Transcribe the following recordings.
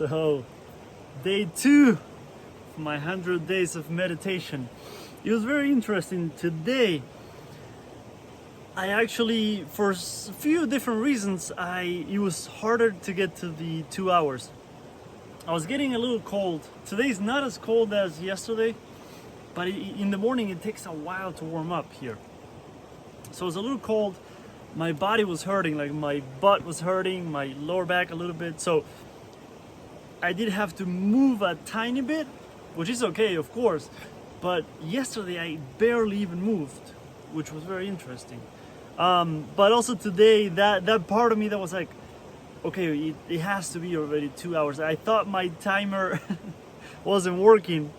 So, day 2 of my 100 days of meditation. It was very interesting. Today, I actually, for a few different reasons, it was harder to get to the 2 hours. I was getting a little cold. Today's not as cold as yesterday, but in the morning it takes a while to warm up here. So it was a little cold. My body was hurting, like my butt was hurting, my lower back a little bit. So I did have to move a tiny bit, which is okay, of course. But yesterday I barely even moved, which was very interesting. But also today, that part of me that was like, okay, it has to be already 2 hours. I thought my timer wasn't working.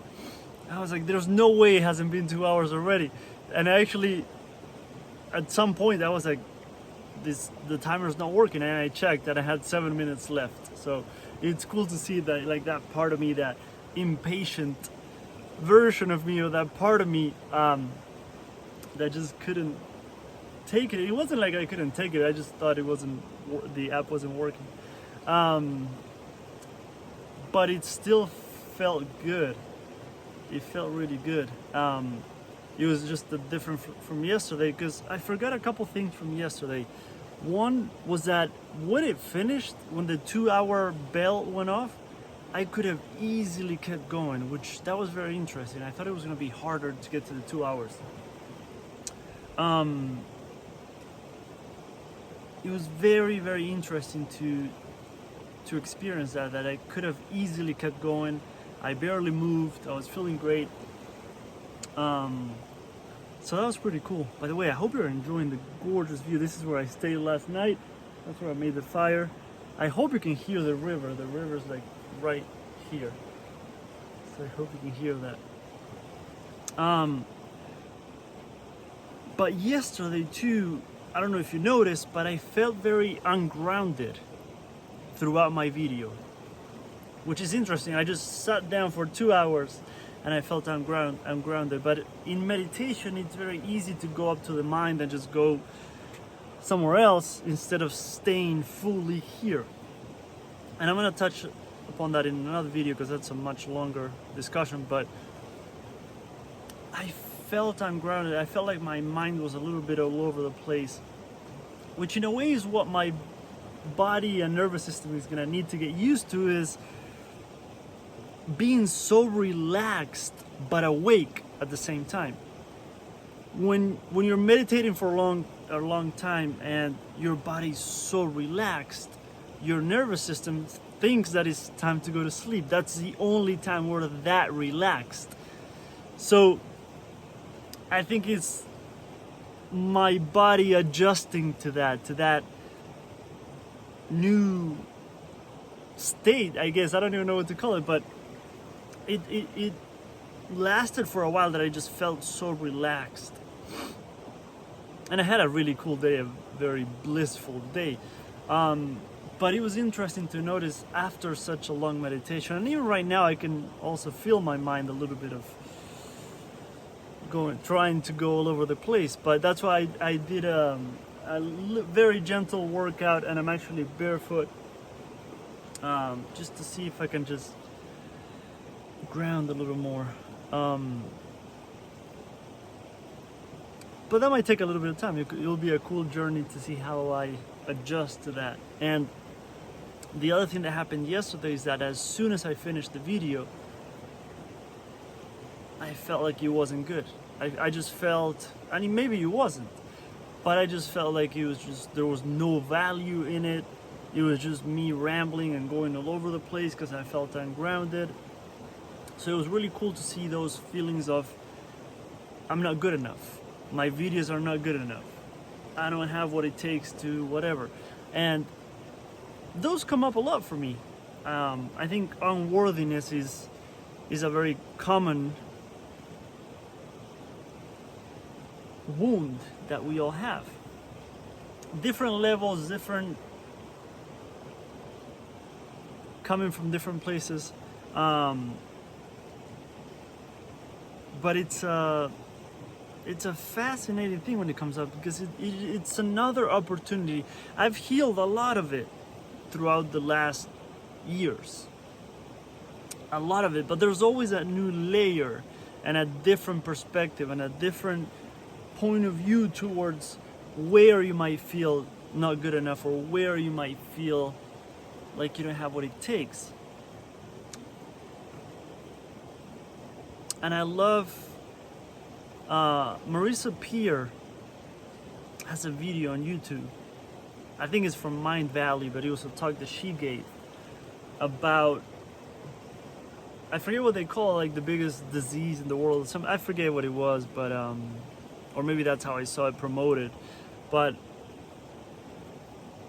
I was like, there's no way it hasn't been 2 hours already. And actually, at some point, I was like, the timer's not working. And I checked and I had 7 minutes left. So it's cool to see that, like, that part of me, that impatient version of me, or that part of me that just couldn't take it. It wasn't like I couldn't take it. I just thought the app wasn't working. But it still felt good. It felt really good. It was just different from yesterday, because I forgot a couple things from yesterday. One was that when it finished, when the 2-hour bell went off, I could have easily kept going, that was very interesting. I thought it was going to be harder to get to the 2 hours. It was very, very interesting to experience that I could have easily kept going. I barely moved. I was feeling great. So that was pretty cool. By the way, I hope you're enjoying the gorgeous view. This is where I stayed last night. That's where I made the fire. I hope you can hear the river. The river's like right here. So I hope you can hear that. But yesterday too, I don't know if you noticed, but I felt very ungrounded throughout my video, which is interesting. I just sat down for 2 hours and I felt ungrounded. But in meditation, it's very easy to go up to the mind and just go somewhere else instead of staying fully here. And I'm gonna touch upon that in another video, because that's a much longer discussion. But I felt ungrounded. I felt like my mind was a little bit all over the place, which in a way is what my body and nervous system is gonna need to get used to, is being so relaxed but awake at the same time. When you're meditating for a long time and your body's so relaxed, your nervous system thinks that it's time to go to sleep. That's the only time we're that relaxed. So I think it's my body adjusting to that new state, I guess. I don't even know what to call it, but it lasted for a while that I just felt so relaxed. And I had a really cool day, a very blissful day. But it was interesting to notice after such a long meditation, and even right now I can also feel my mind a little bit of trying to go all over the place. But that's why I did a very gentle workout, and I'm actually barefoot, just to see if I can just ground a little more. But that might take a little bit of time. It'll be a cool journey to see how I adjust to that. And the other thing that happened yesterday is that as soon as I finished the video, I felt like it wasn't good. I just felt, I mean, maybe it wasn't, but I just felt like there was no value in it. It was just me rambling and going all over the place because I felt ungrounded. So it was really cool to see those feelings of, I'm not good enough. My videos are not good enough. I don't have what it takes to whatever. And those come up a lot for me. I think unworthiness is a very common wound that we all have. Different levels, coming from different places. But it's a fascinating thing when it comes up, because it's another opportunity. I've healed a lot of it throughout the last years. a lot of it, but there's always a new layer and a different perspective and a different point of view towards where you might feel not good enough or where you might feel like you don't have what it takes. And I love Marissa Peer has a video on YouTube. I think it's from Mind Valley, but it was a talk that she gave about, I forget what they call like the biggest disease in the world. I forget what it was, but or maybe that's how I saw it promoted. But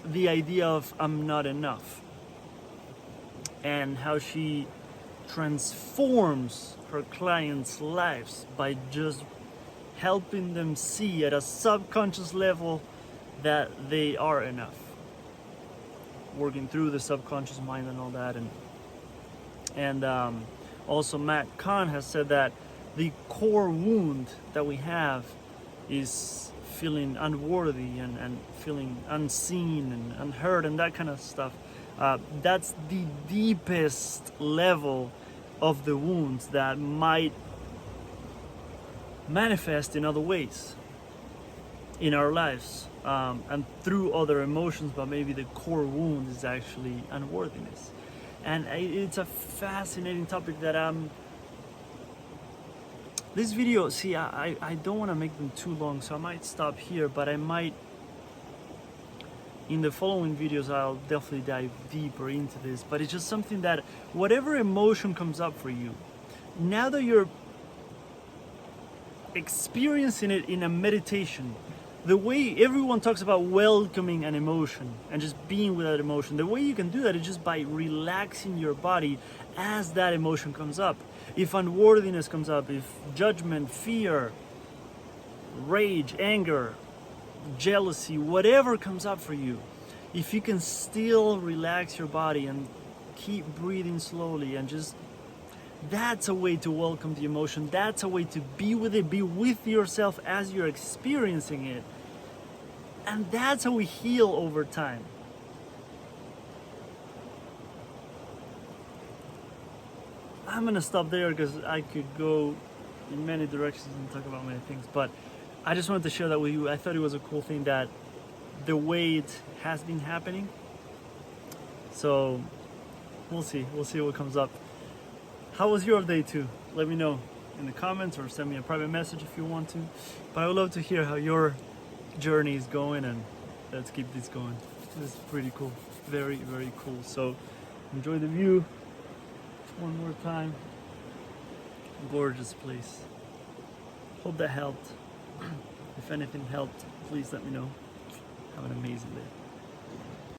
the idea of I'm not enough, and how she transforms her clients' lives by just helping them see at a subconscious level that they are enough, working through the subconscious mind and all that. And also Matt Kahn has said that the core wound that we have is feeling unworthy and feeling unseen and unheard and that kind of stuff. That's the deepest level of the wounds that might manifest in other ways in our lives, and through other emotions, but maybe the core wound is actually unworthiness. And it's a fascinating topic that this video, see, I don't want to make them too long, so I might stop here, but I might, in the following videos, I'll definitely dive deeper into this. But it's just something that whatever emotion comes up for you, now that you're experiencing it in a meditation, the way everyone talks about welcoming an emotion and just being with that emotion, the way you can do that is just by relaxing your body as that emotion comes up. If unworthiness comes up, if judgment, fear, rage, anger, jealousy, whatever comes up for you, if you can still relax your body and keep breathing slowly, and just, that's a way to welcome the emotion. That's a way to be with it, be with yourself as you're experiencing it. And that's how we heal over time. I'm gonna stop there because I could go in many directions and talk about many things, but I just wanted to share that with you. I thought it was a cool thing that the way it has been happening. So we'll see what comes up. How was your day too? Let me know in the comments or send me a private message if you want to. But I would love to hear how your journey is going, and let's keep this going. This is pretty cool. Very, very cool. So enjoy the view one more time. Gorgeous place. Hope that helped. If anything helped, please let me know. Have an amazing day.